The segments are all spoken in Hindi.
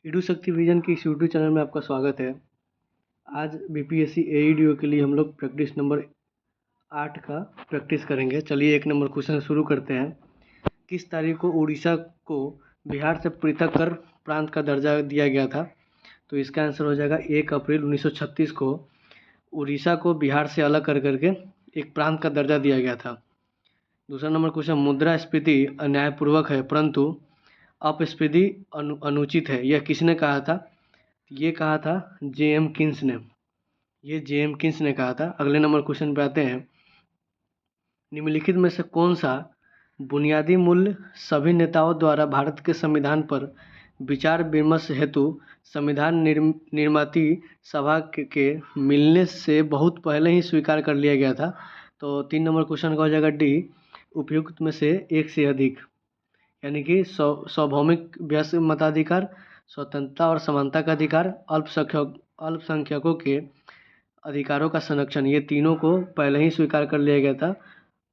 ईडू शक्ति विजन के इस यूट्यूब चैनल में आपका स्वागत है। आज बीपीएससी एईडीओ के लिए हम लोग प्रैक्टिस नंबर 8 का प्रैक्टिस करेंगे। चलिए 1 नंबर क्वेश्चन शुरू करते हैं। किस तारीख को उड़ीसा को बिहार से पृथक कर प्रांत का दर्जा दिया गया था? तो इसका आंसर हो जाएगा 1 अप्रैल 1936 को उड़ीसा को बिहार से अलग कर करके एक प्रांत का दर्जा दिया गया था। दूसरा नंबर क्वेश्चन, मुद्रास्फीति अन्यायपूर्वक है परंतु अपस्फीति अनुचित है, यह किसने कहा था? ये कहा था जे.एम. किन्स ने। ये जे.एम. किन्स ने कहा था। अगले नंबर क्वेश्चन पे आते हैं। निम्नलिखित में से कौन सा बुनियादी मूल्य सभी नेताओं द्वारा भारत के संविधान पर विचार विमर्श हेतु संविधान निर्माती सभा के मिलने से बहुत पहले ही स्वीकार कर लिया गया था? तो 3 नंबर क्वेश्चन का हो जाएगा डी, उपयुक्त में से एक से अधिक, यानी कि सार्वभौमिक व्यस्क मताधिकार, स्वतंत्रता और समानता का अधिकार, अल्पसंख्यकों के अधिकारों का संरक्षण, ये तीनों को पहले ही स्वीकार कर लिया गया था।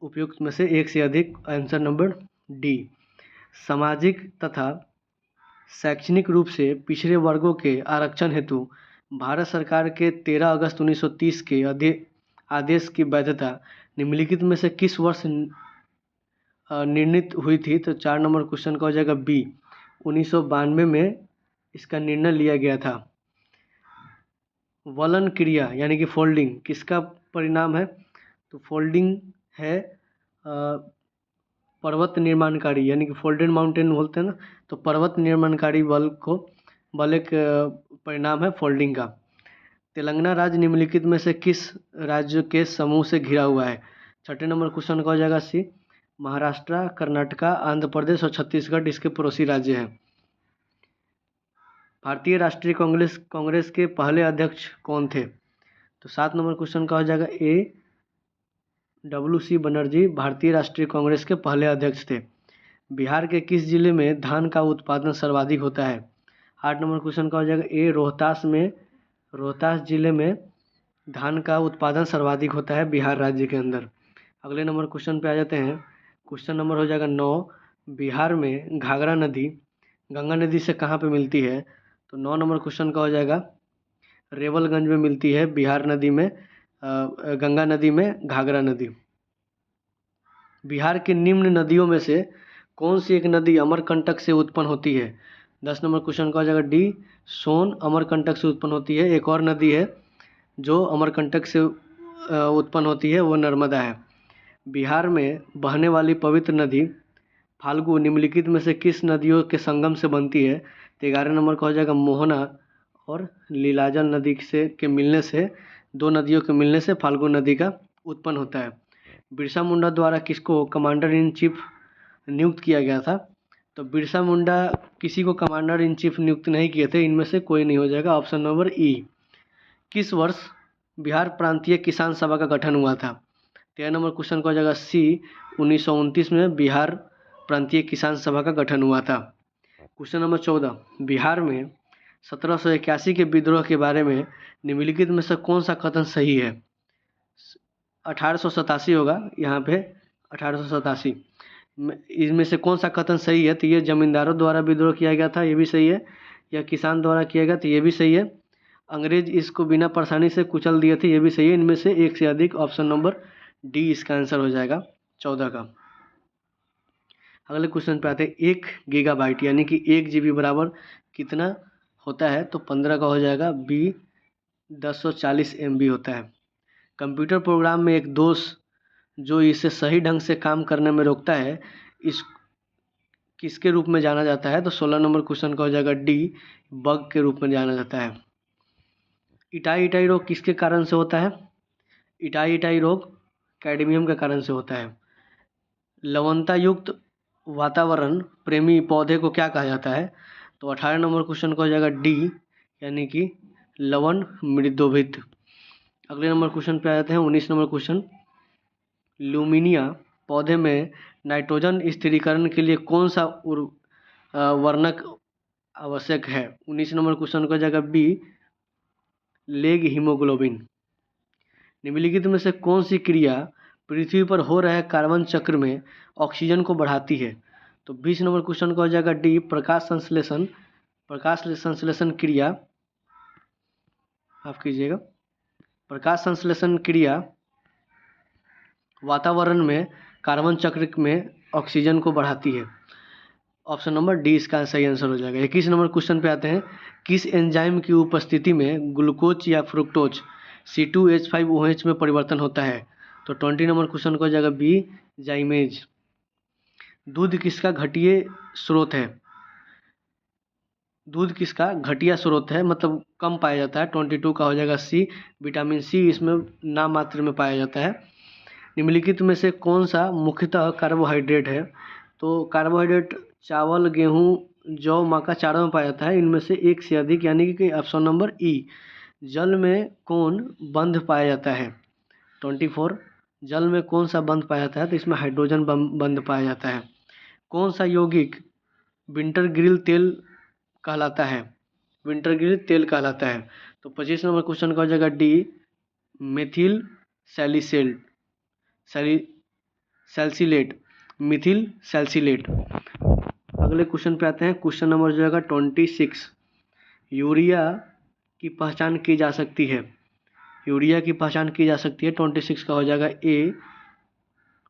उपयुक्त में से एक से अधिक, आंसर नंबर डी। सामाजिक तथा शैक्षणिक रूप से पिछड़े वर्गों के आरक्षण हेतु भारत सरकार के 13 अगस्त 1930 के आदेश की वैधता निम्नलिखित में से किस वर्ष निर्णित हुई थी? तो 4 नंबर क्वेश्चन का हो जाएगा बी, 1992 में इसका निर्णय लिया गया था। वलन क्रिया यानी कि फोल्डिंग किसका परिणाम है? तो फोल्डिंग है पर्वत निर्माणकारी, यानी कि फोल्डेड माउंटेन बोलते हैं ना, तो पर्वत निर्माणकारी बल एक परिणाम है फोल्डिंग का। तेलंगाना राज्य निम्नलिखित में से किस राज्य के समूह से घिरा हुआ है? 6 नंबर क्वेश्चन का हो जाएगा सी, महाराष्ट्र, कर्नाटका, आंध्र प्रदेश और छत्तीसगढ़ इसके पड़ोसी राज्य हैं। भारतीय राष्ट्रीय कांग्रेस के पहले अध्यक्ष कौन थे? तो 7 नंबर क्वेश्चन का हो जाएगा ए, डब्ल्यू.सी. बनर्जी भारतीय राष्ट्रीय कांग्रेस के पहले अध्यक्ष थे। बिहार के किस जिले में धान का उत्पादन सर्वाधिक होता है? 8 नंबर क्वेश्चन का हो जाएगा ए, रोहतास जिले में धान का उत्पादन सर्वाधिक होता है बिहार राज्य के अंदर। अगले नंबर क्वेश्चन पे आ जाते हैं। क्वेश्चन नंबर हो जाएगा 9, बिहार में घाघरा नदी गंगा नदी से कहाँ पे मिलती है? तो 9 नंबर क्वेश्चन का हो जाएगा रेवलगंज में मिलती है, बिहार नदी में गंगा नदी में घाघरा नदी। बिहार के निम्न नदियों में से कौन सी एक नदी अमरकंटक से उत्पन्न होती है? 10 नंबर क्वेश्चन का हो जाएगा डी, सोन अमरकंटक से उत्पन्न होती है। एक और नदी है जो अमरकंटक से उत्पन्न होती है, वो नर्मदा है। बिहार में बहने वाली पवित्र नदी फाल्गु निम्नलिखित में से किस नदियों के संगम से बनती है? तो 11 नंबर का हो जाएगा मोहना और लीलाजल नदी के मिलने से, दो नदियों के मिलने से फाल्गु नदी का उत्पन्न होता है। बिरसा मुंडा द्वारा किसको कमांडर इन चीफ नियुक्त किया गया था? तो बिरसा मुंडा किसी को कमांडर इन चीफ नियुक्त नहीं किए थे, इनमें से कोई नहीं हो जाएगा, ऑप्शन नंबर ई। किस वर्ष बिहार प्रांतीय किसान सभा का गठन हुआ था? 13 नंबर क्वेश्चन का हो जाएगा सी, 1929 में बिहार प्रांतीय किसान सभा का गठन हुआ था। क्वेश्चन नंबर 14, बिहार में 1781 के विद्रोह के बारे में निम्नलिखित में से कौन सा कथन सही है? 1887 होगा यहाँ पे, 1887 इसमें से कौन सा कथन सही है? तो ये जमींदारों द्वारा विद्रोह किया गया था, ये भी सही है। या किसान द्वारा किया गया तो ये भी सही है। अंग्रेज इसको बिना परेशानी से कुचल दिए थे, ये भी सही है। इनमें से एक से अधिक, ऑप्शन नंबर डी इसका आंसर हो जाएगा 14 का। अगले क्वेश्चन पे आते हैं। 1 गीगाबाइट यानी कि 1 GB बराबर कितना होता है? तो 15 का हो जाएगा बी, 1040 MB होता है। कंप्यूटर प्रोग्राम में एक दोष जो इसे सही ढंग से काम करने में रोकता है, इस किसके रूप में जाना जाता है? तो 16 नंबर क्वेश्चन का हो जाएगा डी, बग के रूप में जाना जाता है। इटाई रोग किसके कारण से होता है? इटाई रोग कैडमियम के कारण से होता है। लवणता युक्त वातावरण प्रेमी पौधे को क्या कहा जाता है? तो 18 नंबर क्वेश्चन का हो जाएगा डी, यानी कि लवण मृदोभित। अगले नंबर क्वेश्चन पे आ जाते हैं। 19 नंबर क्वेश्चन, लुमिनिया पौधे में नाइट्रोजन स्थिरीकरण के लिए कौन सा वर्णक आवश्यक है? 19 नंबर क्वेश्चन का हो जाएगा बी, लेग हीमोग्लोबिन। निम्नलिखित में से कौन सी क्रिया पृथ्वी पर हो रहे कार्बन चक्र में ऑक्सीजन को बढ़ाती है? तो 20 नंबर क्वेश्चन का हो जाएगा डी, प्रकाश संश्लेषण। प्रकाश संश्लेषण क्रिया, माफ कीजिएगा, प्रकाश संश्लेषण क्रिया वातावरण में कार्बन चक्र में ऑक्सीजन को बढ़ाती है। ऑप्शन नंबर डी इसका सही आंसर हो जाएगा। 21 नंबर क्वेश्चन पे आते हैं, किस एंजाइम की उपस्थिति में ग्लूकोज या फ्रुक्टोज C2H5OH में परिवर्तन होता है? तो 20 नंबर क्वेश्चन को हो जाएगा बी, जाइमेज। दूध किसका घटिया स्रोत है? दूध किसका घटिया स्रोत है, मतलब कम पाया जाता है? 22 का हो जाएगा सी, विटामिन सी इसमें नाम मात्र में पाया जाता है। निम्नलिखित में से कौन सा मुख्यतः कार्बोहाइड्रेट है? तो कार्बोहाइड्रेट चावल, गेहूँ, जौ, मक्का चारों में पाया जाता है। इनमें से एक से अधिक, यानी कि ऑप्शन नंबर ई। जल में कौन बंध पाया जाता है? 24, जल में कौन सा बंध पाया जाता है? तो इसमें हाइड्रोजन बंध पाया जाता है। कौन सा यौगिक विंटर ग्रिल तेल कहलाता है? विंटर ग्रिल तेल कहलाता है। तो 25 नंबर क्वेश्चन का हो जाएगा D, methyl salicylate, Mithil salicylate. अगले क्वेश्चन पे आते हैं, क्वेश्चन नंबर जो है 26। यूरिया की पहचान की जा सकती है? यूरिया की पहचान की जा सकती है 26 का हो जाएगा ए,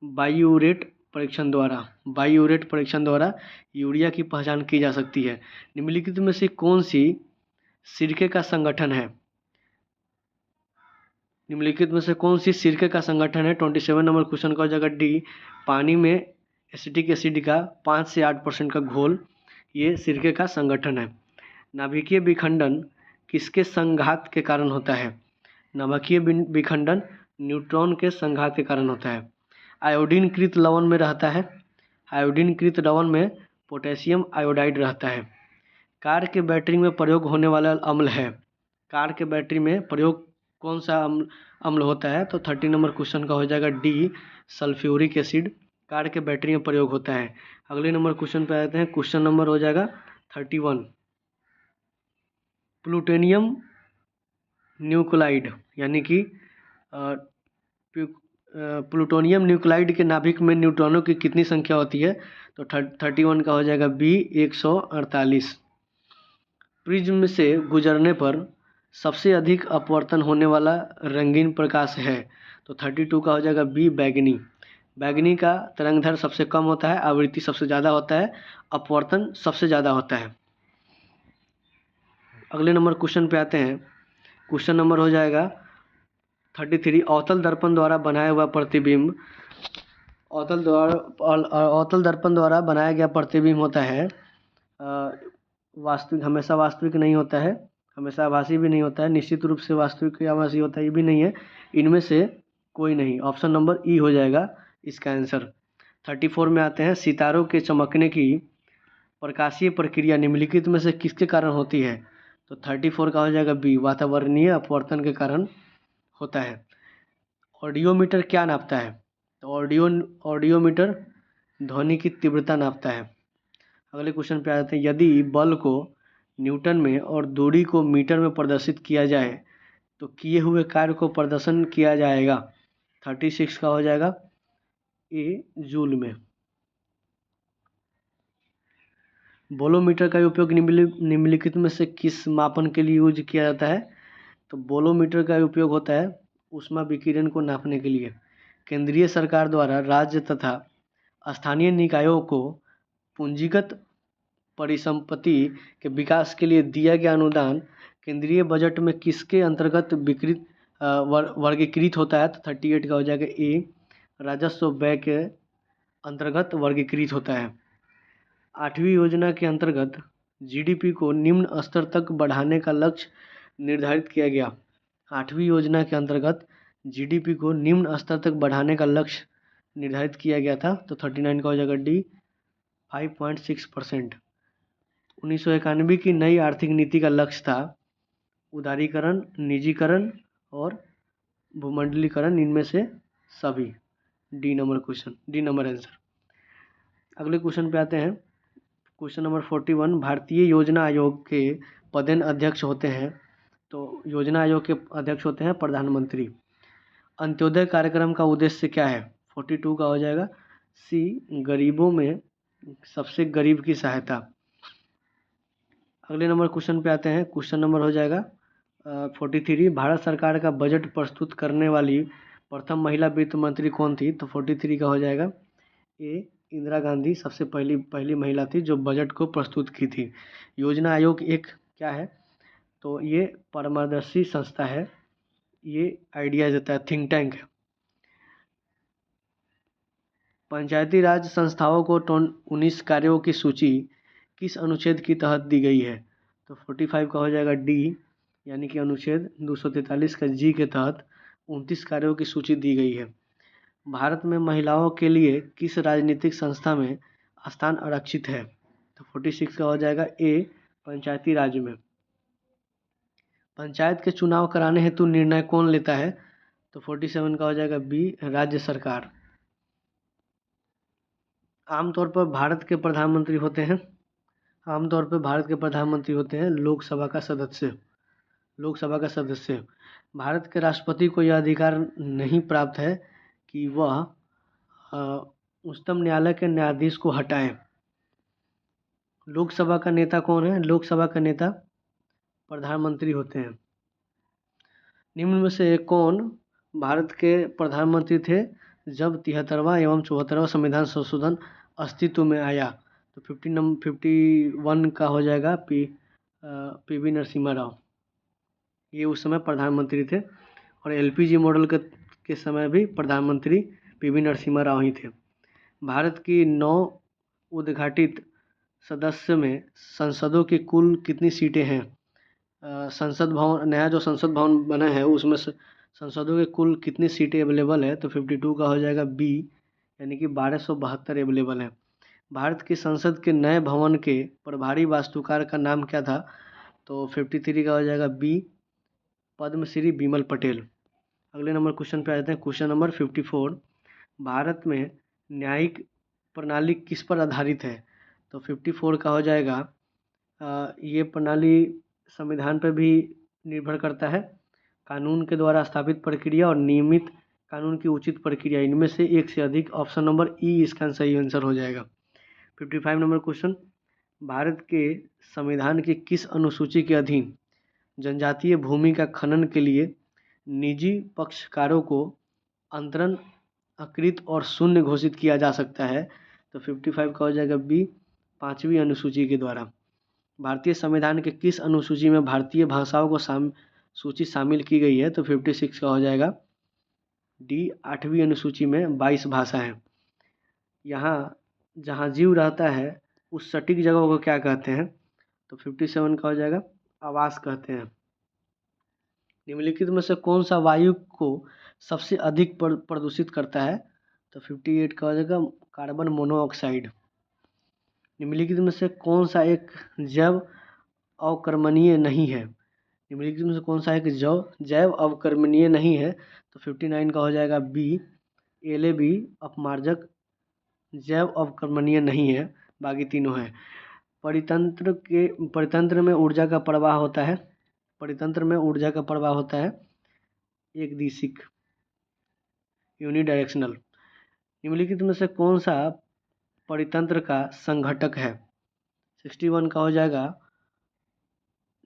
बाईयूरेट परीक्षण द्वारा। बाईयूरेट परीक्षण द्वारा यूरिया की पहचान की जा सकती है। निम्नलिखित में से कौन सी सिरके का संगठन है? निम्नलिखित में से कौन सी सिरके का संगठन है? 27 नंबर क्वेश्चन का हो जाएगा डी, पानी में एसिटिक एसिड का 5 से 8% का घोल, ये सिरके का संगठन है। नाभिकीय विखंडन किसके संघात के कारण होता है? नाभिकीय विखंडन न्यूट्रॉन के संघात के कारण होता है। आयोडीनकृत लवण में रहता है, आयोडीनकृत लवण में पोटेशियम आयोडाइड रहता है। कार के बैटरी में प्रयोग होने वाला अम्ल है? कार के बैटरी में प्रयोग कौन सा अम्ल होता है? तो 30 नंबर क्वेश्चन का हो जाएगा डी, सल्फ्यूरिक एसिड कार के बैटरी में प्रयोग होता है। अगले नंबर क्वेश्चन पे आते हैं, क्वेश्चन नंबर हो जाएगा 31। प्लूटोनियम न्यूक्लाइड, यानी कि प्लूटोनियम न्यूक्लाइड के नाभिक में न्यूट्रॉनों की कितनी संख्या होती है? तो 31 का हो जाएगा बी, 148। प्रिज्म से गुजरने पर सबसे अधिक अपवर्तन होने वाला रंगीन प्रकाश है? तो 32 का हो जाएगा बी, बैगनी। बैगनी का तरंगदैर्घ्य सबसे कम होता है, आवृत्ति सबसे ज़्यादा होता है, अपवर्तन सबसे ज़्यादा होता है। अगले नंबर क्वेश्चन पे आते हैं, क्वेश्चन नंबर हो जाएगा 33। अवतल दर्पण द्वारा बनाया हुआ प्रतिबिंब, अवतल दर्पण द्वारा बनाया गया प्रतिबिंब होता है वास्तविक, हमेशा वास्तविक नहीं होता है, हमेशा आभासी भी नहीं होता है, निश्चित रूप से वास्तविक या आभासी होता है, ये भी नहीं है। इनमें से कोई नहीं, ऑप्शन नंबर ई हो जाएगा इसका आंसर। 34 में आते हैं, सितारों के चमकने की प्रकाशीय प्रक्रिया निम्नलिखित में से किसके कारण होती है? तो 34 का हो जाएगा बी, वातावरणीय अपवर्तन के कारण होता है। ऑडियोमीटर क्या नापता है? तो ऑडियोमीटर ध्वनि की तीव्रता नापता है। अगले क्वेश्चन पे आ जाते हैं, यदि बल को न्यूटन में और दूरी को मीटर में प्रदर्शित किया जाए तो किए हुए कार्य को प्रदर्शन किया जाएगा? 36 का हो जाएगा ए, जूल में। बोलोमीटर का उपयोग निम्नलिखित में से किस मापन के लिए यूज किया जाता है? तो बोलोमीटर का उपयोग होता है ऊष्मा विकिरण को नापने के लिए। केंद्रीय सरकार द्वारा राज्य तथा स्थानीय निकायों को पूंजीगत परिसंपत्ति के विकास के लिए दिया गया अनुदान केंद्रीय बजट में किसके अंतर्गत वर्गीकृत होता है? तो 38 का हो जाएगा ए, राजस्व व्यय के अंतर्गत वर्गीकृत होता है। 8वीं योजना के अंतर्गत जीडीपी को निम्न स्तर तक बढ़ाने का लक्ष्य निर्धारित किया गया। 8वीं योजना के अंतर्गत जीडीपी को निम्न स्तर तक बढ़ाने का लक्ष्य निर्धारित किया गया था। तो 39 का हो जाएगा डी, 5.6%। 1991 की नई आर्थिक नीति का लक्ष्य था उदारीकरण, निजीकरण और भूमंडलीकरण, इनमें से सभी। D number question, D number answer. अगले क्वेश्चन पे आते हैं, क्वेश्चन नंबर 41। भारतीय योजना आयोग के पदेन अध्यक्ष होते हैं? तो योजना आयोग के अध्यक्ष होते हैं प्रधानमंत्री। अंत्योदय कार्यक्रम का उद्देश्य क्या है? 42 का हो जाएगा सी, गरीबों में सबसे गरीब की सहायता। अगले नंबर क्वेश्चन पे आते हैं। क्वेश्चन नंबर हो जाएगा 43। भारत सरकार का बजट प्रस्तुत करने वाली प्रथम महिला वित्त मंत्री कौन थी? तो 43 का हो जाएगा ए इंदिरा गांधी सबसे पहली महिला थी जो बजट को प्रस्तुत की थी। योजना आयोग एक क्या है? तो ये परामर्शी संस्था है, ये आइडिया देता है, थिंक टैंक है। पंचायती राज संस्थाओं को 19 कार्यों की सूची किस अनुच्छेद के तहत दी गई है? तो 45 का हो जाएगा डी, यानी कि अनुच्छेद 243 का जी के तहत 29 कार्यों की सूची दी गई है। भारत में महिलाओं के लिए किस राजनीतिक संस्था में स्थान आरक्षित है? तो 46 का हो जाएगा ए पंचायती राज में। पंचायत के चुनाव कराने हेतु निर्णय कौन लेता है? तो 47 का हो जाएगा बी राज्य सरकार। आमतौर पर भारत के प्रधानमंत्री होते हैं लोकसभा का सदस्य। भारत के राष्ट्रपति को यह अधिकार नहीं प्राप्त है कि वह उच्चतम न्यायालय के न्यायाधीश को हटाएं। लोकसभा का नेता कौन है? लोकसभा का नेता प्रधानमंत्री होते हैं। निम्न में से कौन भारत के प्रधानमंत्री थे जब 73वां एवं 74वां संविधान संशोधन अस्तित्व में आया? तो 51 का हो जाएगा पीवी नरसिम्हा राव, ये उस समय प्रधानमंत्री थे। और एलपीजी मॉडल के समय भी प्रधानमंत्री पीवी नरसिम्हा राव ही थे। भारत की 9 उद्घाटित सदस्य में संसदों की कुल कितनी सीटें हैं? संसद भवन, नया जो संसद भवन बना है उसमें संसदों के कुल कितनी सीटें अवेलेबल है? तो 52 का हो जाएगा बी, यानी कि 1272 अवेलेबल है। भारत की संसद के नए भवन के प्रभारी वास्तुकार का नाम क्या था? तो 53 का हो जाएगा बी पद्मश्री बिमल पटेल। अगले नंबर क्वेश्चन पे आ जाते हैं। Question number 54। भारत में न्यायिक प्रणाली किस पर आधारित है? तो 54 का हो जाएगा ये प्रणाली संविधान पर भी निर्भर करता है। कानून के द्वारा स्थापित प्रक्रिया और नियमित कानून की उचित प्रक्रिया, इनमें से एक से अधिक। ऑप्शन नंबर ई इसका सही आंसर हो जाएगा। 55 नंबर क्वेश्चन। भारत के संविधान की किस अनुसूची के अधीन जनजातीय भूमि का खनन के लिए निजी पक्षकारों को अंतरण अकृत और शून्य घोषित किया जा सकता है? तो 55 का हो जाएगा बी 5वीं अनुसूची के द्वारा। भारतीय संविधान के किस अनुसूची में भारतीय भाषाओं को सूची शामिल की गई है? तो 56 का हो जाएगा डी 8वीं अनुसूची में 22 भाषा है। यहाँ जहाँ जीव रहता है उस सटीक जगह को क्या कहते हैं? तो 57 का हो जाएगा आवास कहते हैं। निम्नलिखित में से कौन सा वायु को सबसे अधिक प्रदूषित करता है? तो 58 का हो जाएगा कार्बन मोनोऑक्साइड। निम्नलिखित में से कौन सा एक जैव अवक्रमणीय नहीं है? निम्नलिखित में से कौन सा एक जैव अवक्रमणीय नहीं है? तो 59 का हो जाएगा बी एलएबी अपमार्जक जैव अवक्रमणीय नहीं है, बाकी तीनों है। परितंत्र में ऊर्जा का प्रवाह होता है एक दिशिक यूनिडायरेक्शनल। निम्नलिखित में से कौन सा परितंत्र का संघटक है? 61 का हो जाएगा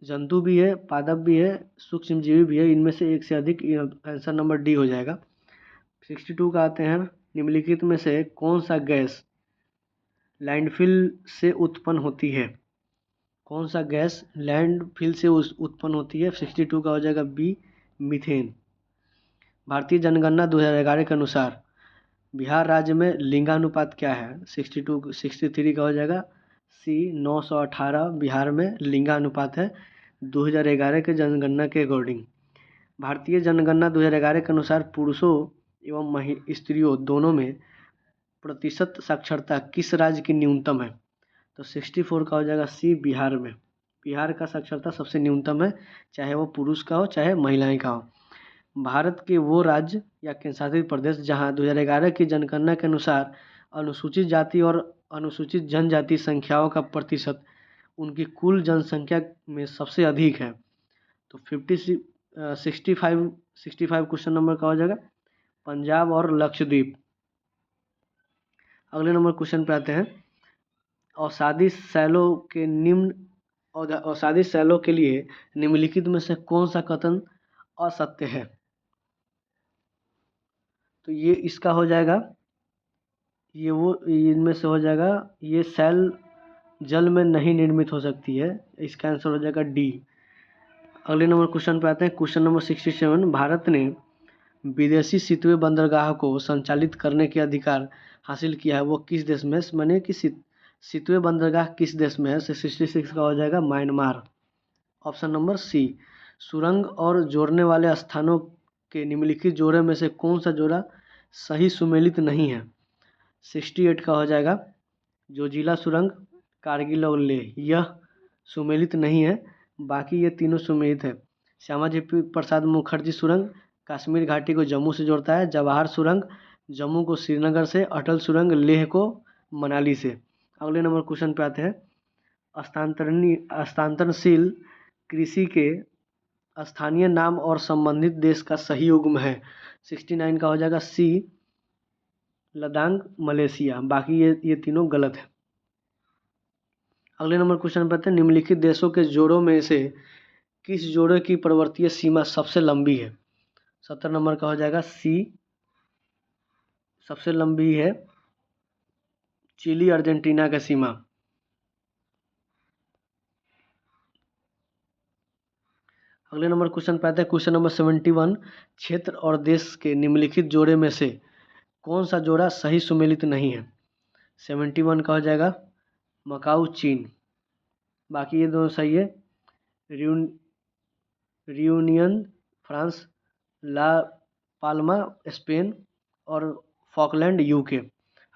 जंतु भी है, पादप भी है, सूक्ष्मजीवी भी है, इनमें से एक से अधिक। आंसर नंबर डी हो जाएगा। 62 का आते हैं। निम्नलिखित में से कौन सा गैस लैंडफिल से उत्पन्न होती है? कौन सा गैस लैंडफिल से उत्पन्न होती है? 62 का हो जाएगा बी मीथेन। भारतीय जनगणना 2011 के अनुसार बिहार राज्य में लिंगानुपात क्या है? 63 का हो जाएगा सी 918 बिहार में लिंगानुपात है 2011 के जनगणना के अकॉर्डिंग। भारतीय जनगणना 2011 के अनुसार पुरुषों एवं स्त्रियों दोनों में प्रतिशत साक्षरता किस राज्य की न्यूनतम है? तो 64 का हो जाएगा सी बिहार में। बिहार का साक्षरता सबसे न्यूनतम है, चाहे वो पुरुष का हो चाहे महिलाएं का हो। भारत के वो राज्य या केंद्रशासित प्रदेश जहां 2011 की जनगणना के अनुसार अनुसूचित जाति और अनुसूचित जनजाति संख्याओं का प्रतिशत उनकी कुल जनसंख्या में सबसे अधिक है। तो 65 क्वेश्चन नंबर का हो जाएगा पंजाब और लक्षद्वीप। अगले नंबर क्वेश्चन पे आते हैं। अवसादी शैलों के निम्न अवसादी शैलों के लिए निम्नलिखित में से कौन सा कथन असत्य है? तो ये इसका हो जाएगा, ये वो इनमें से हो जाएगा, ये शैल जल में नहीं निर्मित हो सकती है। इसका आंसर हो जाएगा डी। अगले नंबर क्वेश्चन पे आते हैं। क्वेश्चन नंबर 67, भारत ने विदेशी शीतवे बंदरगाह को संचालित करने के अधिकार हासिल किया है वो किस देश में? माने कि शीतवे बंदरगाह किस देश में है? 66 का हो जाएगा म्यांमार। Option number C. सुरंग और जोड़ने वाले स्थानों के निम्नलिखित जोड़े में से कौन सा जोड़ा सही सुमेलित नहीं है? 68 का हो जाएगा जोजिला सुरंग, कारगिल और लेह, यह सुमेलित नहीं है, बाकी ये तीनों सुमेलित है। श्यामाजी प्रसाद मुखर्जी सुरंग कश्मीर घाटी को जम्मू से जोड़ता है। जवाहर सुरंग जम्मू को श्रीनगर से। अटल सुरंग लेह को मनाली से। अगले नंबर क्वेश्चन पे आते हैं। हस्तांतरणशील कृषि के स्थानीय नाम और संबंधित देश का सही युग्म है। 69 का हो जाएगा सी, लद्दाख मलेशिया, बाकी ये तीनों गलत है। अगले नंबर क्वेश्चन पे आते हैं। निम्नलिखित देशों के जोड़ों में से किस जोड़े की पर्वतीय सीमा सबसे लंबी है? 70 नंबर का हो जाएगा सी, सबसे लंबी है चिली अर्जेंटीना का सीमा। अगले नंबर क्वेश्चन पे आते हैं। क्वेश्चन नंबर 71, क्षेत्र और देश के निम्नलिखित जोड़े में से कौन सा जोड़ा सही सुमेलित नहीं है? 71 का हो जाएगा मकाऊ चीन, बाकी ये दोनों सही है। रियूनियन फ्रांस, ला पाल्मा स्पेन और फॉकलैंड यूके।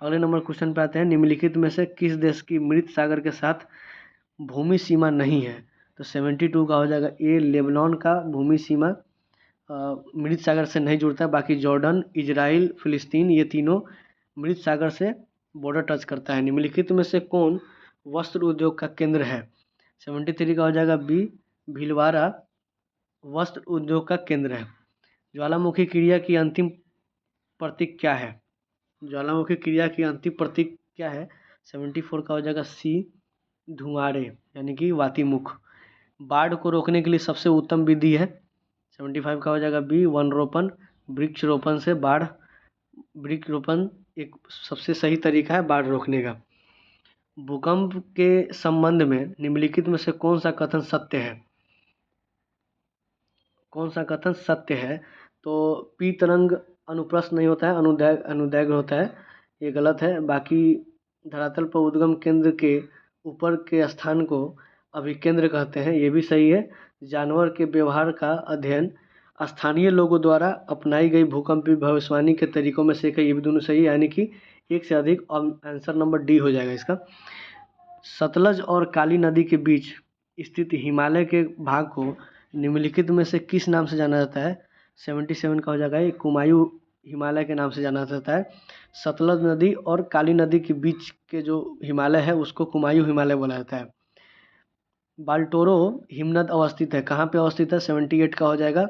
अगले नंबर क्वेश्चन पे आते हैं। निम्नलिखित में से किस देश की मृत सागर के साथ भूमि सीमा नहीं है? तो 72 का हो जाएगा ए, लेबनान का भूमि सीमा मृत सागर से नहीं जुड़ता है, बाकी जॉर्डन, इजराइल, फिलिस्तीन ये तीनों मृत सागर से बॉर्डर टच करता है। निम्नलिखित में से कौन वस्त्र उद्योग का केंद्र है? 73 का हो जाएगा बी, भीलवाड़ा वस्त्र उद्योग का केंद्र है। ज्वालामुखी क्रिया की अंतिम प्रतीक क्या है? ज्वालामुखी क्रिया की अंतिम प्रतीक क्या है? 74 का हो जाएगा सी, धुआंरे यानी कि वातिमुख। बाढ़ को रोकने के लिए सबसे उत्तम विधि है? 75 का हो जाएगा बी, वन रोपण। वृक्ष रोपण से वृक्ष रोपण एक सबसे सही तरीका है बाढ़ रोकने का। भूकंप के संबंध में निम्नलिखित में से कौन सा कथन सत्य है? कौन सा कथन सत्य है? तो पी तरंग अनुप्रस्थ नहीं होता है, अनुदैर्घ्य होता है, ये गलत है। बाकी धरातल पर उद्गम केंद्र के ऊपर के स्थान को अभिकेंद्र कहते हैं, ये भी सही है। जानवर के व्यवहार का अध्ययन स्थानीय लोगों द्वारा अपनाई गई भूकंपीय भविष्यवाणी के तरीकों में से एक है, ये भी दोनों सही है, यानी कि एक से अधिक। आंसर नंबर डी हो जाएगा इसका। सतलज और काली नदी के बीच स्थित हिमालय के भाग को निम्नलिखित में से किस नाम से जाना जाता है? 77 का हो जाएगा ये, कुमायूं हिमालय के नाम से जाना जाता है। सतलज नदी और काली नदी के बीच के जो हिमालय है उसको कुमायूं हिमालय बोला जाता है। बाल्टोरो हिमनद अवस्थित है, कहाँ पे अवस्थित है? 78 का हो जाएगा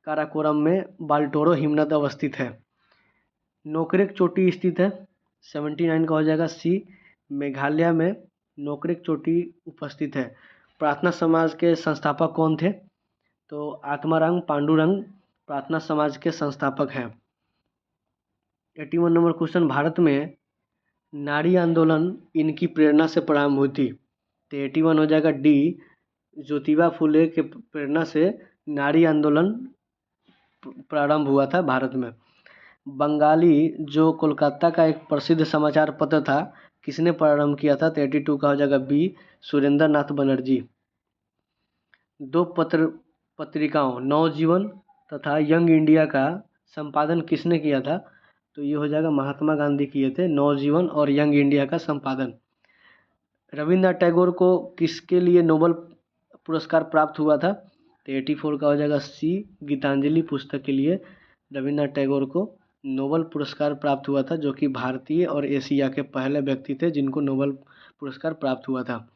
काराकोरम में बाल्टोरो हिमनद अवस्थित है। नोकरेक चोटी स्थित है, 79 का हो जाएगा सी, मेघालय में नोकरेक चोटी उपस्थित है। प्रार्थना समाज के संस्थापक कौन थे? तो आत्माराम पांडुरंग प्रार्थना समाज के संस्थापक हैं। 81 नंबर क्वेश्चन, भारत में नारी आंदोलन इनकी प्रेरणा से प्रारंभ हुई थी? तो 81 हो जाएगा डी, ज्योतिबा फुले के प्रेरणा से नारी आंदोलन प्रारंभ हुआ था भारत में। बंगाली जो कोलकाता का एक प्रसिद्ध समाचार पत्र था, किसने प्रारंभ किया था? तो 82 का हो जाएगा बी, सुरेंद्र नाथ बनर्जी। दो पत्रिकाओं नवजीवन तथा यंग इंडिया का संपादन किसने किया था? तो ये हो जाएगा महात्मा गांधी किए थे नवजीवन और यंग इंडिया का संपादन। रविन्द्रनाथ टैगोर को किसके लिए नोबेल पुरस्कार प्राप्त हुआ था? तो 84 का हो जाएगा सी, गीतांजलि पुस्तक के लिए रविन्द्रनाथ टैगोर को नोबेल पुरस्कार प्राप्त हुआ था, जो कि भारतीय और एशिया के पहले व्यक्ति थे जिनको नोबेल पुरस्कार प्राप्त हुआ था।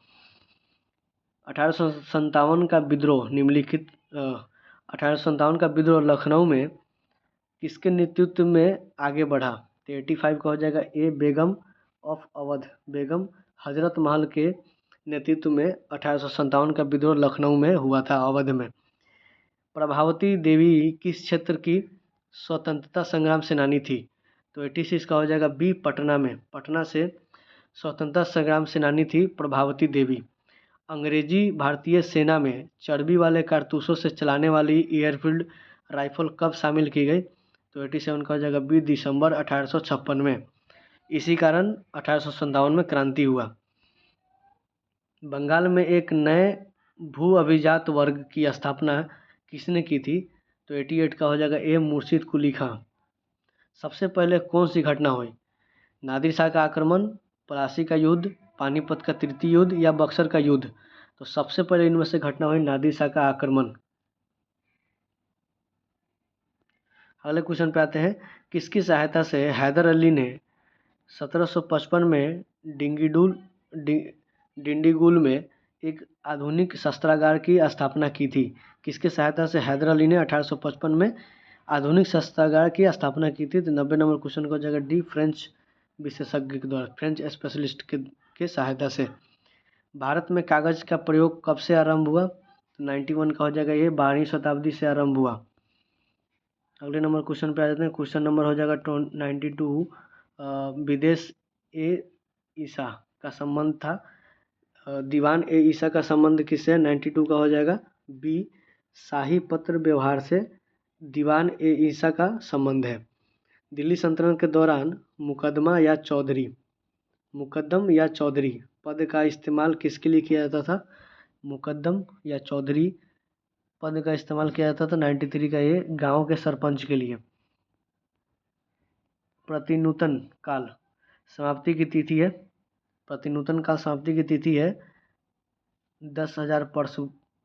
1857 का विद्रोह निम्नलिखित 1857 का विद्रोह लखनऊ में किसके नेतृत्व में आगे बढ़ा? तो 85 का हो जाएगा ए, बेगम ऑफ अवध, बेगम हजरत महल के नेतृत्व में 1857 का विद्रोह लखनऊ में हुआ था, अवध में। प्रभावती देवी किस क्षेत्र की स्वतंत्रता संग्राम सेनानी थी? तो 86 का हो जाएगा बी, पटना में। पटना से स्वतंत्रता संग्राम सेनानी थी प्रभावती देवी। अंग्रेजी भारतीय सेना में चर्बी वाले कारतूसों से चलाने वाली एयरफील्ड राइफल कब शामिल की गई? तो 87 का हो जाएगा बी, दिसंबर 1856 में। इसी कारण 1857 में क्रांति हुआ। बंगाल में एक नए भू अभिजात वर्ग की स्थापना किसने की थी? तो 88 का हो जाएगा ए, मुर्शिद कुली खां। सबसे पहले कौन सी घटना हुई? नादिर शाह का आक्रमण, प्लासी का युद्ध, पानीपत का तृतीय युद्ध या बक्सर का युद्ध? तो सबसे पहले इनमें से घटना हुई नादिर शाह का आक्रमण। अगले क्वेश्चन पे आते हैं, किसकी सहायता से हैदर अली ने 1755 में डिंडीगुल में एक आधुनिक शस्त्रागार की स्थापना की थी? किसके सहायता से हैदर अली ने 1855 में आधुनिक शस्त्रागार की स्थापना की थी? तो 90 नंबर क्वेश्चन को जगह डी, फ्रेंच विशेषज्ञ के द्वारा, फ्रेंच स्पेशलिस्ट के सहायता से। भारत में कागज का प्रयोग कब से आरंभ हुआ? तो 91 का हो जाएगा ये, 12वीं शताब्दी से आरंभ हुआ। अगले नंबर क्वेश्चन पे आ जाते हैं। क्वेश्चन नंबर हो जाएगा 92, विदेश ए ईसा का संबंध था, दीवान ए ईसा का संबंध किससे? 92 का हो जाएगा बी, शाही पत्र व्यवहार से दीवान ए ईसा का संबंध है। दिल्ली सल्तनत के दौरान मुकदम या चौधरी पद का इस्तेमाल किसके लिए किया जाता था? मुकद्दम या चौधरी पद का इस्तेमाल किया जाता था 93 का ये, गांव के सरपंच के लिए। प्रतिनूतन काल समाप्ति की तिथि है, प्रतिनूतन काल समाप्ति की तिथि है 10,000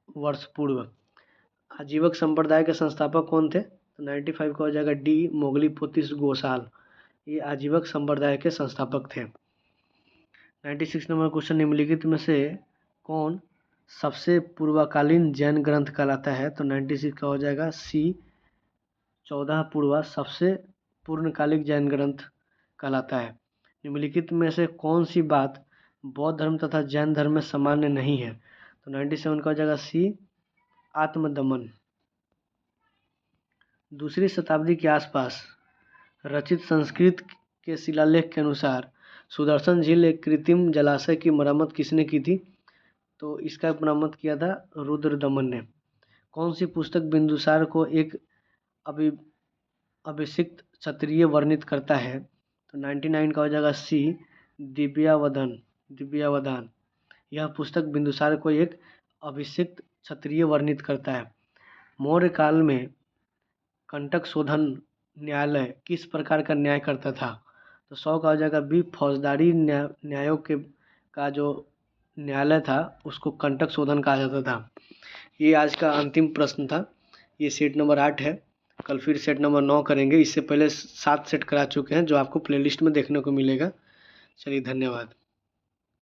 वर्ष पूर्व। आजीवक संप्रदाय के संस्थापक कौन थे? तो 95 का हो जाएगा डी, मोगली पोतिस गोसाल। ये आजीवक संप्रदाय के संस्थापक थे। 96 नंबर क्वेश्चन, निम्नलिखित में से कौन सबसे पूर्वकालीन जैन ग्रंथ कहलाता है? तो 96 का हो जाएगा सी, 14 पूर्वा सबसे पूर्णकालिक जैन ग्रंथ कहलाता है। निम्नलिखित में से कौन सी बात बौद्ध धर्म तथा जैन धर्म में सामान्य नहीं है? तो 97 का हो जाएगा सी, आत्मदमन। दूसरी शताब्दी के आसपास रचित संस्कृत के शिलालेख के अनुसार सुदर्शन झील एक कृत्रिम जलाशय की मरम्मत किसने की थी? तो इसका मरम्मत किया था रुद्रदमन ने। कौन सी पुस्तक बिंदुसार को एक अभिषिक्त क्षत्रिय वर्णित करता है? तो 99 का हो जाएगा सी, दिव्यावधान। यह पुस्तक बिंदुसार को एक अभिषिक्त क्षत्रिय वर्णित करता है। मौर्य काल में कंटक शोधन न्यायालय किस प्रकार का न्याय करता था? तो 100 का हो जाएगा बी, फौजदारी न्यायों का जो न्यायालय था उसको कंटक शोधन कहा जाता था। ये आज का अंतिम प्रश्न था। ये सेट नंबर 8 है। कल फिर सेट नंबर 9 करेंगे। इससे पहले 7 सेट करा चुके हैं जो आपको प्लेलिस्ट में देखने को मिलेगा। चलिए, धन्यवाद।